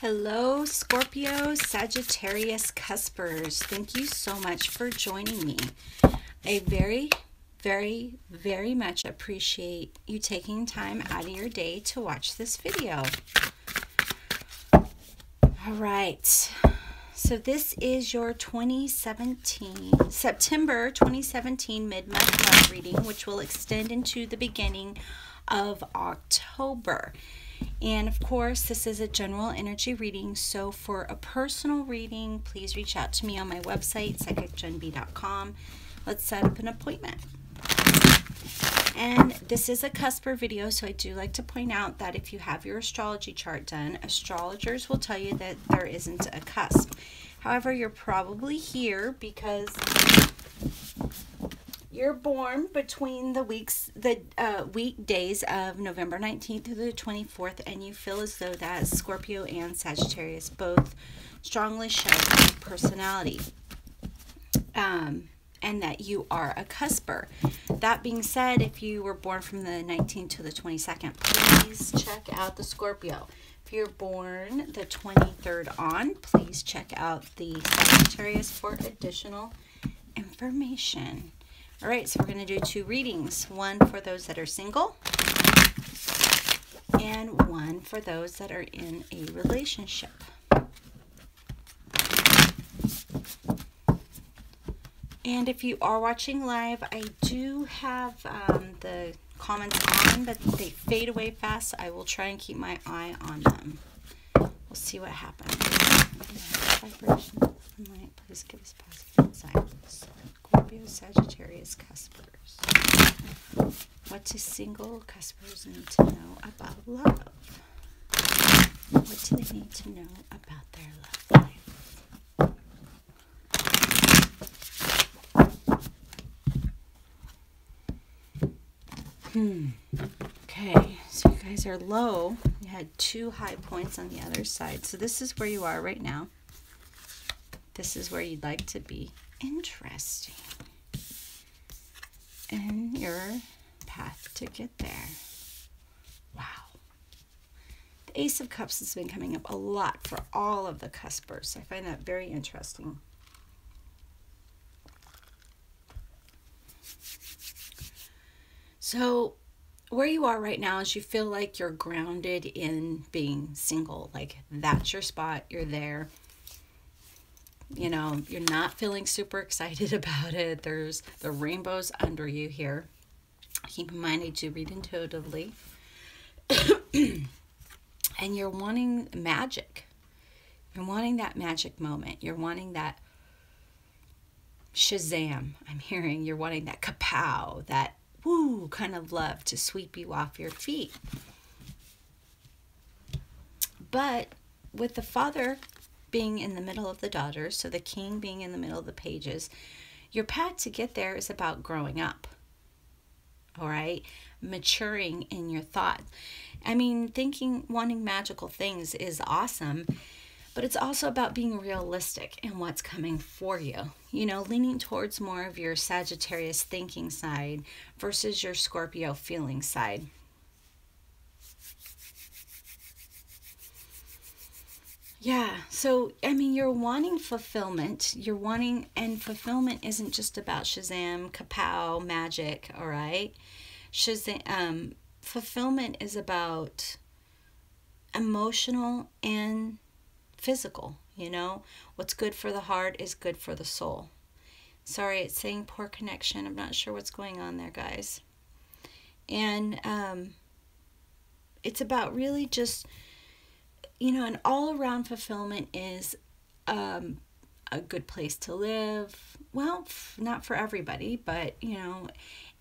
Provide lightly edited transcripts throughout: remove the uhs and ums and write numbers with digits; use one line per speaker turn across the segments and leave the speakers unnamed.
Hello, Scorpio-Sagittarius Cuspers. Thank you so much for joining me. I very much appreciate you taking time out of your day to watch this video. All right. So this is your September 2017 mid-month love reading, which will extend into the beginning of October. And of course, this is a general energy reading. So for a personal reading, please reach out to me on my website, psychicgenb.com. Let's set up an appointment. And this is a cusper video, so I do like to point out that if you have your astrology chart done, astrologers will tell you that there isn't a cusp. However, you're probably here because you're born between the weekdays of November 19th through the 24th, and you feel as though that Scorpio and Sagittarius both strongly show personality. And that you are a cusper. That being said, if you were born from the 19th to the 22nd, please check out the Scorpio. If you're born the 23rd on, please check out the Sagittarius for additional information. All right, so we're going to do two readings. One for those that are single and one for those that are in a relationship. And if you are watching live, I do have the comments on, but they fade away fast. I will try and keep my eye on them. We'll see what happens. Vibration. Light, please give us positive insight. Scorpio, Sagittarius, Cuspers. What do single Cuspers need to know about love? What do they need to know about their love life? Okay, so you guys are low. You had two high points on the other side. So this is where you are right now. This is where you'd like to be. Interesting. And your path to get there. Wow. The Ace of Cups has been coming up a lot for all of the Cuspers. I find that very interesting. So where you are right now is you feel like you're grounded in being single. Like that's your spot. You're there. You know, you're not feeling super excited about it. There's the rainbows under you here. Keep in mind I do read intuitively. And you're wanting magic. You're wanting that magic moment. You're wanting that Shazam. I'm hearing you're wanting that kapow, that woo kind of love to sweep you off your feet. But with the Father being in the middle of the daughters, so the King being in the middle of the pages, your path to get there is about growing up. All right? Maturing in your thought. I mean, wanting magical things is awesome, but it's also about being realistic in what's coming for you. You know, leaning towards more of your Sagittarius thinking side versus your Scorpio feeling side. Yeah, so, I mean, you're wanting fulfillment. And fulfillment isn't just about Shazam, kapow, magic, all right? Fulfillment is about emotional and physical, you know. What's good for the heart is good for the soul. Sorry, it's saying poor connection. I'm not sure what's going on there, guys. And it's about really just, you know, an all-around fulfillment is a good place to live. Well, not for everybody, but, you know,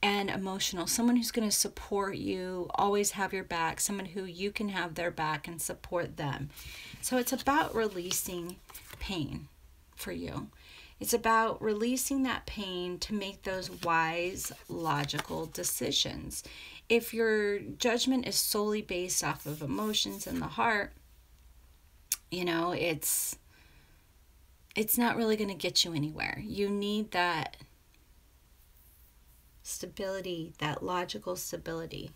and emotional. Someone who's going to support you, always have your back, someone who you can have their back and support them. So it's about releasing pain for you. It's about releasing that pain to make those wise, logical decisions. If your judgment is solely based off of emotions in the heart, you know, it's not really going to get you anywhere. You need that stability, that logical stability.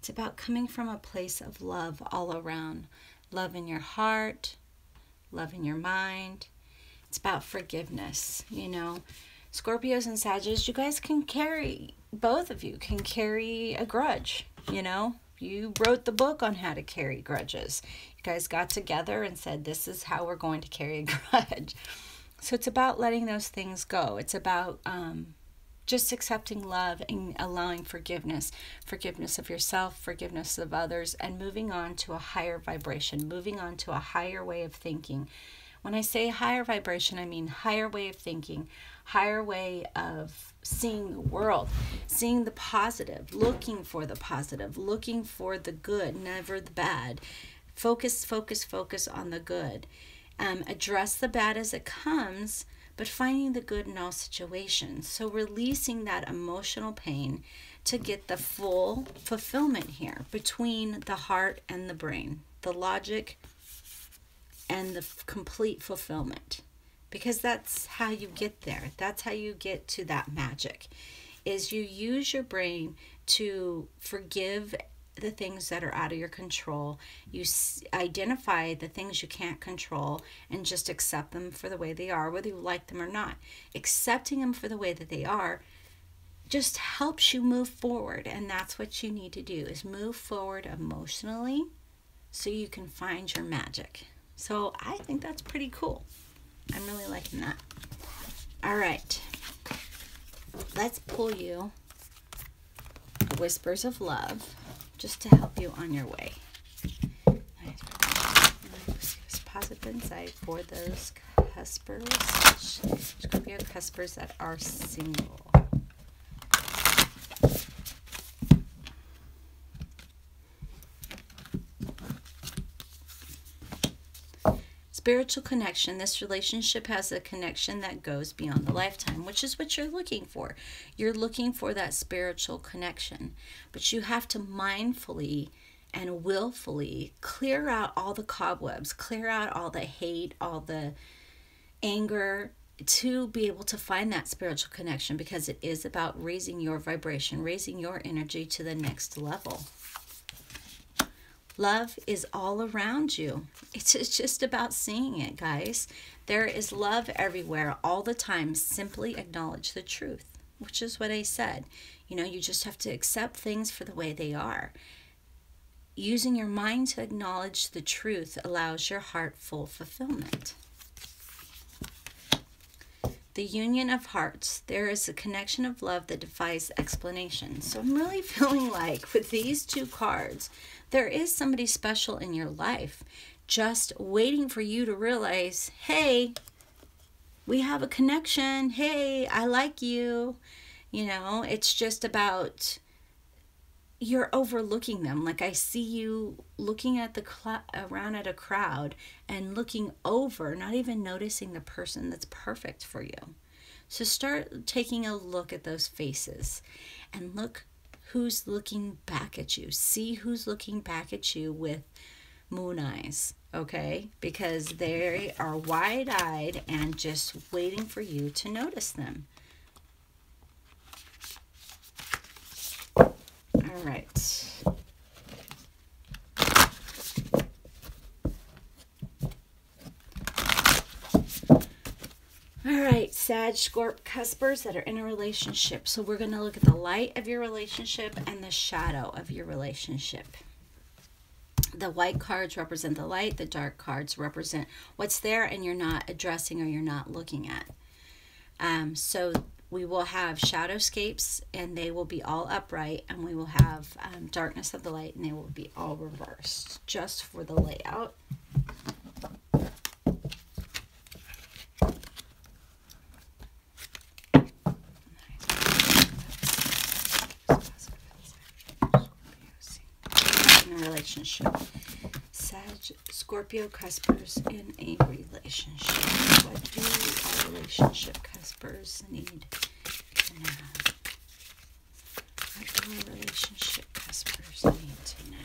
It's about coming from a place of love all around. Love in your heart, love in your mind. It's about forgiveness, you know. Scorpios and Sagittarius, you guys can carry, both of you can carry a grudge, you know. You wrote the book on how to carry grudges. You guys got together and said, this is how we're going to carry a grudge. So it's about letting those things go. It's about just accepting love and allowing forgiveness. Forgiveness of yourself, forgiveness of others, and moving on to a higher vibration, moving on to a higher way of thinking. When I say higher vibration, I mean higher way of thinking, higher way of seeing the world, seeing the positive, looking for the positive, looking for the good, never the bad. Focus, focus, focus on the good. Address the bad as it comes, but finding the good in all situations. So releasing that emotional pain to get the full fulfillment here between the heart and the brain, the logic and the complete fulfillment. Because that's how you get there. That's how you get to that magic, is you use your brain to forgive the things that are out of your control. You identify the things you can't control and just accept them for the way they are, whether you like them or not. Accepting them for the way that they are just helps you move forward, and that's what you need to do, is move forward emotionally so you can find your magic. So I think that's pretty cool. I'm really liking that. All right, let's pull you Whispers of Love just to help you on your way. Positive insight for those Cuspers, Scorpio Cuspers that are single. Spiritual connection. This relationship has a connection that goes beyond the lifetime, which is what you're looking for. You're looking for that spiritual connection, but you have to mindfully and willfully clear out all the cobwebs, clear out all the hate, all the anger, to be able to find that spiritual connection, because it is about raising your vibration, raising your energy to the next level. Love is all around you. It's just about seeing it, guys. There is love everywhere, all the time. Simply acknowledge the truth, which is what I said. You know, you just have to accept things for the way they are. Using your mind to acknowledge the truth allows your heart full fulfillment. The union of hearts. There is a connection of love that defies explanation. So I'm really feeling like with these two cards, there is somebody special in your life just waiting for you to realize, hey, we have a connection. Hey, I like you. You know, it's just about, you're overlooking them. Like I see you looking at around at a crowd and looking over, not even noticing the person that's perfect for you. So start taking a look at those faces and look who's looking back at you. See who's looking back at you with moon eyes, okay? Because they are wide-eyed and just waiting for you to notice them. All right. All right, Sag, Scorp, Cuspers that are in a relationship. So we're going to look at the light of your relationship and the shadow of your relationship. The white cards represent the light. The dark cards represent what's there and you're not addressing or you're not looking at. So we will have shadowscapes and they will be all upright, and we will have darkness of the light and they will be all reversed, just for the layout. Relationship. Sag, Scorpio, Cuspers in a relationship. What do our relationship Cuspers need to know? What do our relationship Cuspers need to know?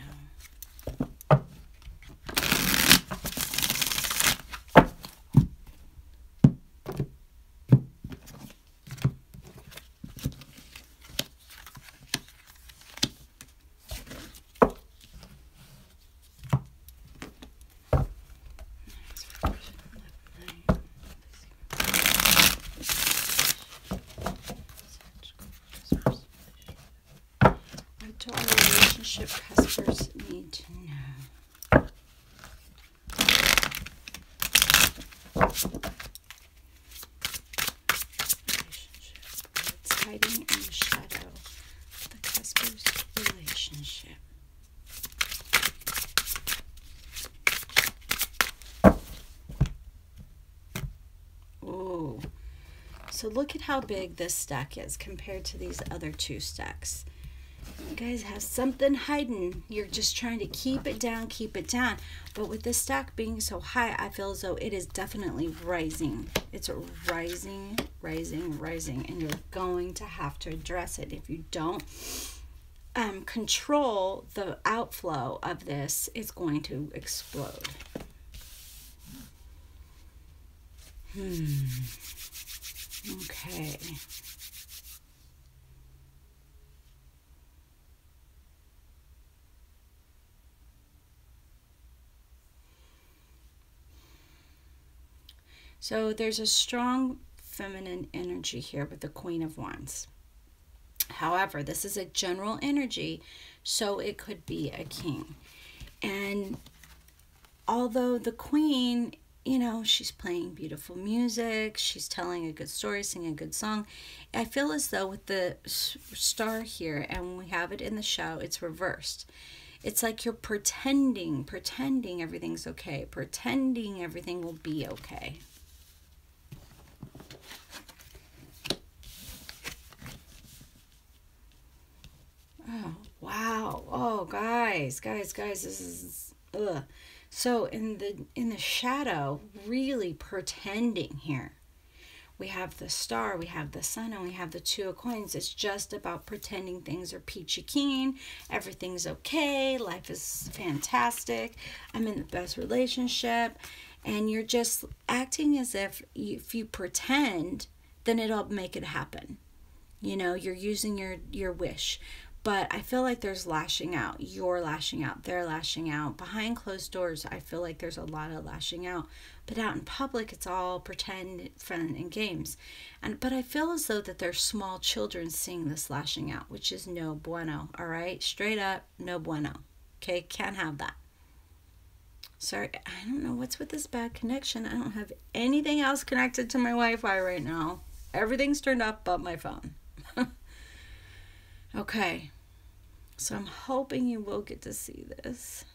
do our relationship cuspers need to know? Relationship. What's hiding in the shadow? The cuspers relationship. Ooh. So look at how big this stack is compared to these other two stacks. You guys have something hiding. You're just trying to keep it down, keep it down. But with this stack being so high, I feel as though it is definitely rising. It's rising, rising, rising. And you're going to have to address it. If you don't control the outflow of this, it's going to explode. Okay. So there's a strong feminine energy here with the Queen of Wands. However, this is a general energy, so it could be a king. And although the Queen, you know, she's playing beautiful music, she's telling a good story, singing a good song, I feel as though with the star here, and we have it in the show, it's reversed. It's like you're pretending everything's okay, pretending everything will be okay. Oh, wow. Oh, guys, this is, ugh. So in the shadow, really pretending here. We have the star, we have the sun, and we have the Two of Coins. It's just about pretending things are peachy keen, everything's okay, life is fantastic, I'm in the best relationship, and you're just acting as if you pretend, then it'll make it happen. You know, you're using your wish. But I feel like there's lashing out. You're lashing out. They're lashing out. Behind closed doors, I feel like there's a lot of lashing out. But out in public, it's all pretend, fun, and games. But I feel as though that there's small children seeing this lashing out, which is no bueno, all right? Straight up, no bueno. Okay? Can't have that. Sorry, I don't know what's with this bad connection. I don't have anything else connected to my Wi-Fi right now. Everything's turned up but my phone. Okay. So I'm hoping you will get to see this.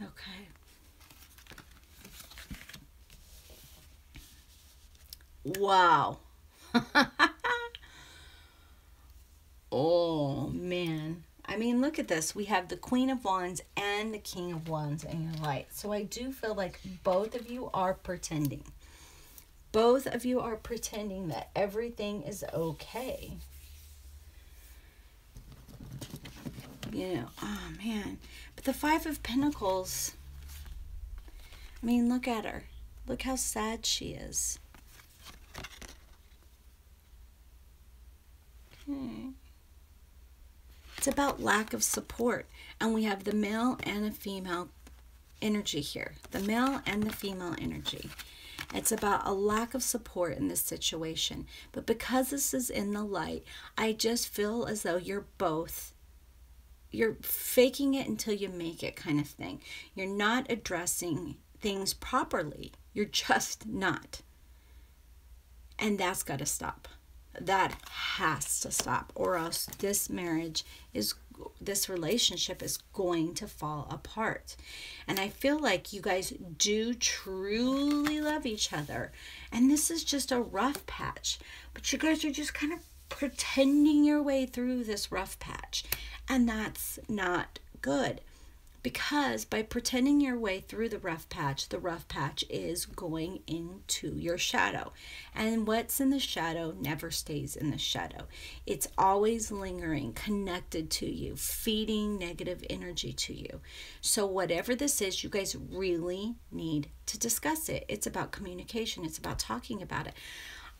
Okay. Wow. Oh, man. I mean, look at this. We have the Queen of Wands and the King of Wands in your light. So I do feel like both of you are pretending. Both of you are pretending that everything is okay. You know, oh man. But the Five of Pentacles, I mean, look at her. Look how sad she is. Okay. It's about lack of support. And we have the male and a female energy here. The male and the female energy. It's about a lack of support in this situation. But because this is in the light, I just feel as though you're faking it until you make it kind of thing. You're not addressing things properly. You're just not. And that's got to stop. That has to stop, or else this relationship is going to fall apart. And I feel like you guys do truly love each other, and this is just a rough patch, but you guys are just kind of pretending your way through this rough patch, and that's not good. Because by pretending your way through the rough patch is going into your shadow. And what's in the shadow never stays in the shadow. It's always lingering, connected to you, feeding negative energy to you. So whatever this is, you guys really need to discuss it. It's about communication. It's about talking about it.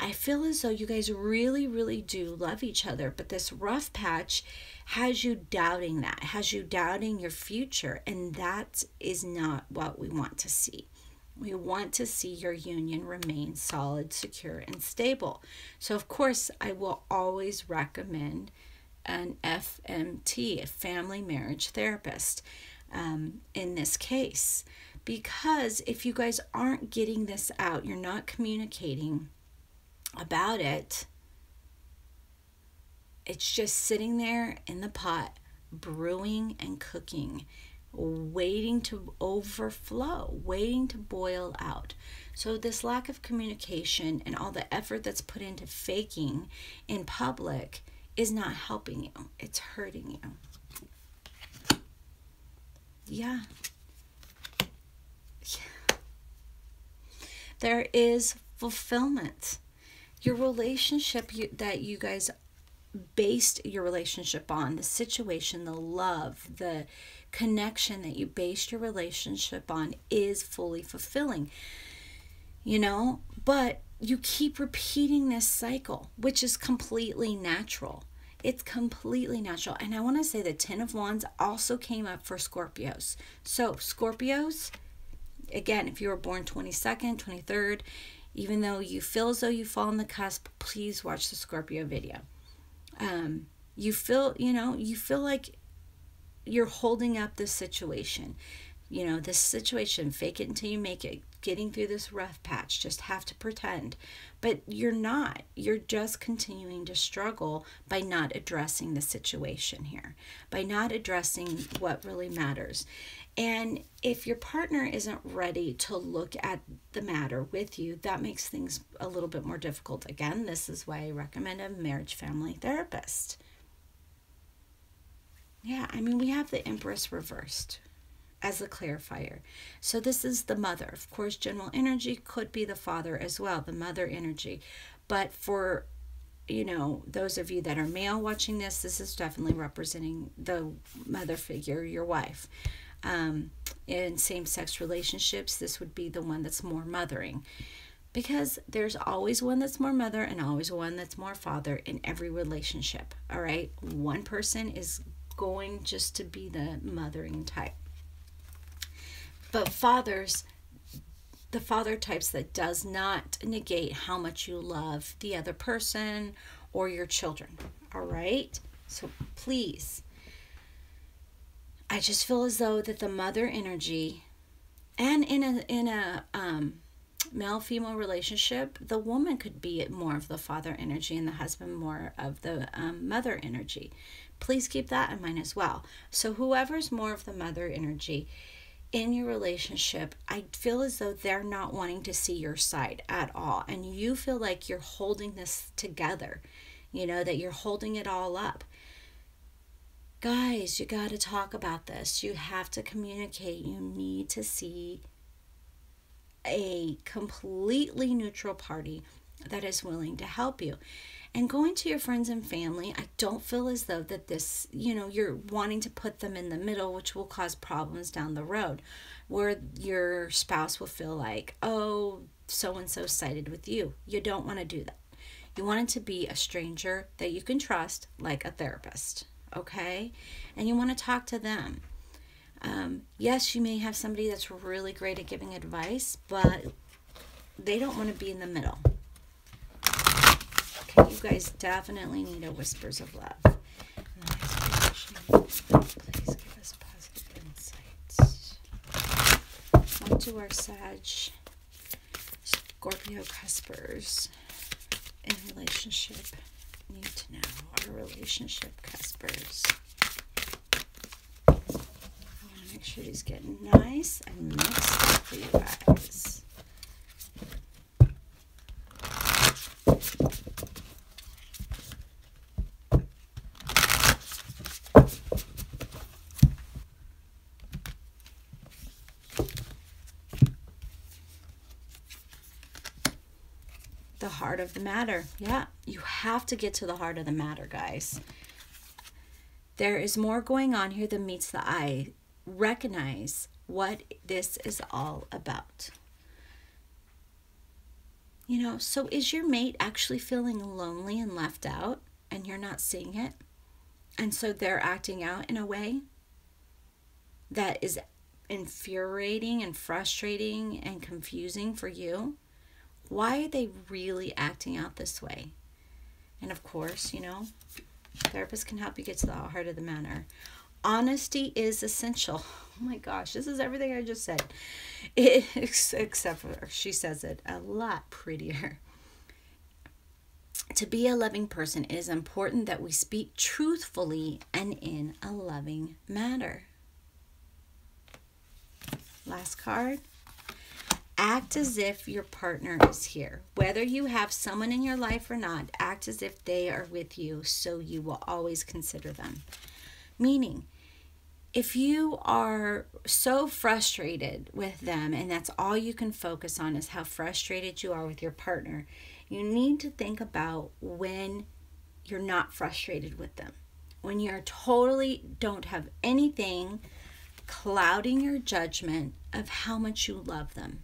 I feel as though you guys really, really do love each other, but this rough patch has you doubting that, has you doubting your future, and that is not what we want to see. We want to see your union remain solid, secure, and stable. So, of course, I will always recommend an FMT, a family marriage therapist, in this case. Because if you guys aren't getting this out, you're not communicating about it, it's just sitting there in the pot, brewing and cooking, waiting to overflow, waiting to boil out. So this lack of communication and all the effort that's put into faking in public is not helping you. It's hurting you. Yeah. There is fulfillment. Your relationship that you guys based your relationship on, the situation, the love, the connection that you based your relationship on is fully fulfilling, but you keep repeating this cycle, which is completely natural. It's completely natural. And I want to say the Ten of Wands also came up for Scorpios. So Scorpios, again, if you were born 22nd, 23rd, even though you feel as though you fall on the cusp, please watch the Scorpio video. You feel like you're holding up this situation. This situation, fake it until you make it, getting through this rough patch, just have to pretend. But you're not. You're just continuing to struggle by not addressing the situation here, by not addressing what really matters. And if your partner isn't ready to look at the matter with you, that makes things a little bit more difficult. Again, this is why I recommend a marriage family therapist. Yeah, we have the Empress reversed as the clarifier. So this is the mother. Of course, general energy could be the father as well, the mother energy. But for, those of you that are male watching this is definitely representing the mother figure, your wife. In same-sex relationships, this would be the one that's more mothering, because there's always one that's more mother and always one that's more father in every relationship. All right, one person is going just to be the mothering type, but the father types, that does not negate how much you love the other person or your children. All right, so please, I just feel as though that the mother energy, and in a male-female relationship, the woman could be more of the father energy and the husband more of the mother energy. Please keep that in mind as well. So whoever's more of the mother energy in your relationship, I feel as though they're not wanting to see your side at all. And you feel like you're holding this together, that you're holding it all up. Guys, you got to talk about this. You have to communicate. You need to see a completely neutral party that is willing to help you. And going to your friends and family, I don't feel as though that this, you're wanting to put them in the middle, which will cause problems down the road, where your spouse will feel like, oh, so-and-so sided with you. You don't want to do that. You want it to be a stranger that you can trust, like a therapist. Okay, and you want to talk to them. Yes, you may have somebody that's really great at giving advice, but they don't want to be in the middle. Okay, you guys definitely need a whispers of love. Please give us positive insights. What do our Sag, Scorpio, Cuspers in relationship need to know? Our relationship, Cuspers. I want to make sure he's getting nice and mixed up for you guys. The heart of the matter. Yeah, you have to get to the heart of the matter, guys. There is more going on here than meets the eye. Recognize what this is all about. So is your mate actually feeling lonely and left out, and you're not seeing it? And so they're acting out in a way that is infuriating and frustrating and confusing for you, why are they really acting out this way? And of course, therapists can help you get to the heart of the matter. Honesty is essential. Oh my gosh, this is everything I just said. Except for she says it a lot prettier. To be a loving person, it is important that we speak truthfully and in a loving manner. Last card. Act as if your partner is here. Whether you have someone in your life or not, act as if they are with you, so you will always consider them. Meaning, if you are so frustrated with them and that's all you can focus on is how frustrated you are with your partner, you need to think about when you're not frustrated with them. When you're totally don't have anything clouding your judgment of how much you love them.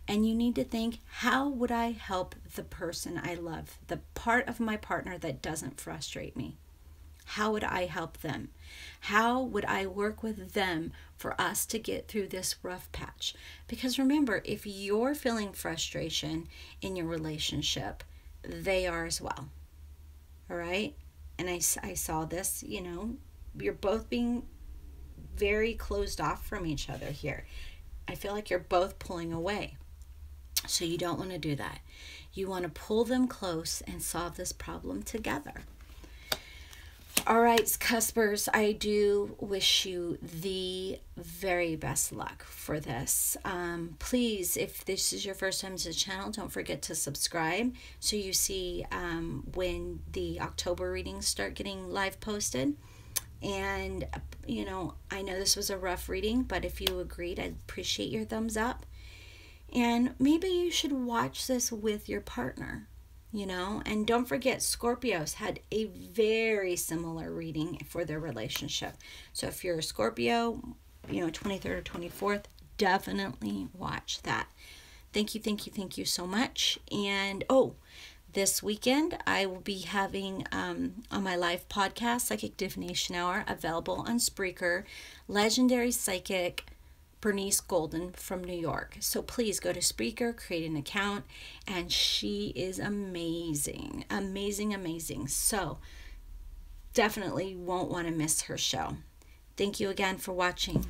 And you need to think, how would I help the person I love, the part of my partner that doesn't frustrate me? How would I help them? How would I work with them for us to get through this rough patch? Because remember, if you're feeling frustration in your relationship, they are as well. All right? And I saw this, you're both being very closed off from each other here. I feel like you're both pulling away. So you don't want to do that. You want to pull them close and solve this problem together. All right, Cuspers, I do wish you the very best luck for this. Please, if this is your first time to the channel, don't forget to subscribe so you see when the October readings start getting live posted. And, I know this was a rough reading, but if you agreed, I'd appreciate your thumbs up. And maybe you should watch this with your partner, and don't forget Scorpios had a very similar reading for their relationship. So if you're a Scorpio, 23rd or 24th, definitely watch that. Thank you so much. And this weekend I will be having on my live podcast, Psychic Divination Hour, available on Spreaker, legendary psychic Bernice Golden from New York. So please go to Spreaker, create an account, and she is amazing. So definitely won't want to miss her show. Thank you again for watching.